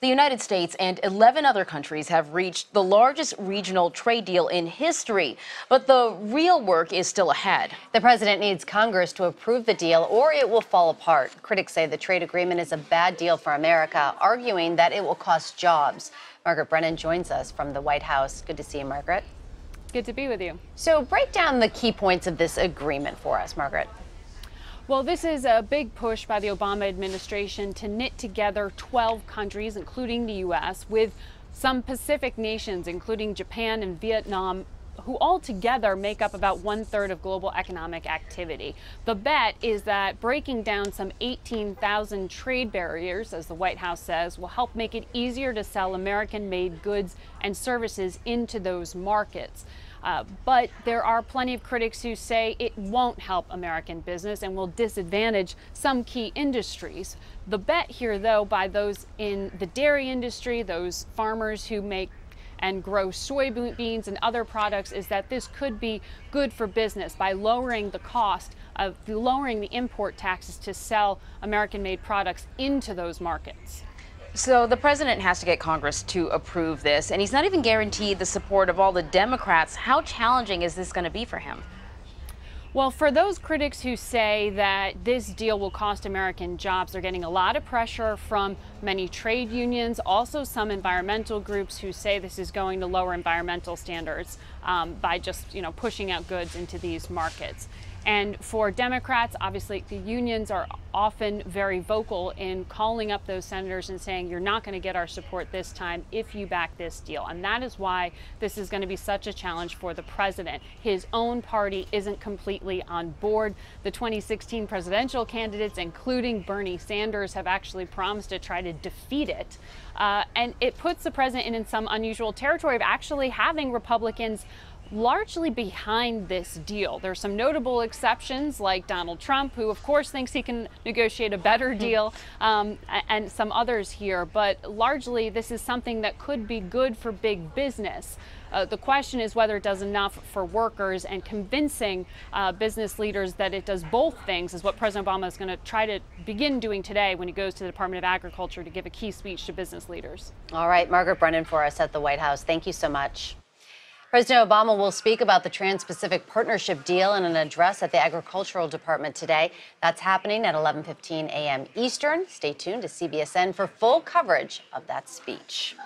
The United States and 11 other countries have reached the largest regional trade deal in history, but the real work is still ahead. The president needs Congress to approve the deal or it will fall apart. Critics say the trade agreement is a bad deal for America, arguing that it will cost jobs. Margaret Brennan joins us from the White House. Good to see you, Margaret. Good to be with you. So break down the key points of this agreement for us, Margaret. Well, this is a big push by the Obama administration to knit together 12 countries, including the U.S., with some Pacific nations, including Japan and Vietnam, who all together make up about 1/3 of global economic activity. The bet is that breaking down some 18,000 trade barriers, as the White House says, will help make it easier to sell American-made goods and services into those markets. But there are plenty of critics who say it won't help American business and will disadvantage some key industries. The bet here, though, by those in the dairy industry, those farmers who make and grow soybeans and other products, is that this could be good for business by lowering the cost of lowering the import taxes to sell American-made products into those markets. So the president has to get Congress to approve this, and he's not even guaranteed the support of all the Democrats. How challenging is this going to be for him? Well, for those critics who say that this deal will cost American jobs, they're getting a lot of pressure from many trade unions, also some environmental groups who say this is going to lower environmental standards by just, pushing out goods into these markets. And for Democrats, obviously, the unions are often very vocal in calling up those senators and saying, you're not going to get our support this time if you back this deal. And that is why this is going to be such a challenge for the president. His own party isn't completely on board. The 2016 presidential candidates, including Bernie Sanders, have actually promised to try to defeat it. And it puts the president in some unusual territory of actually having Republicans largely behind this deal. There are some notable exceptions, like Donald Trump, who of course thinks he can negotiate a better deal, and some others here, but largely this is something that could be good for big business. The question is whether it does enough for workers, and convincing business leaders that it does both things is what President Obama is going to try to begin doing today when he goes to the Department of Agriculture to give a key speech to business leaders. All right, Margaret Brennan for us at the White House. Thank you so much. President Obama will speak about the Trans-Pacific Partnership deal in an address at the Agricultural Department today. That's happening at 11:15 a.m. Eastern. Stay tuned to CBSN for full coverage of that speech.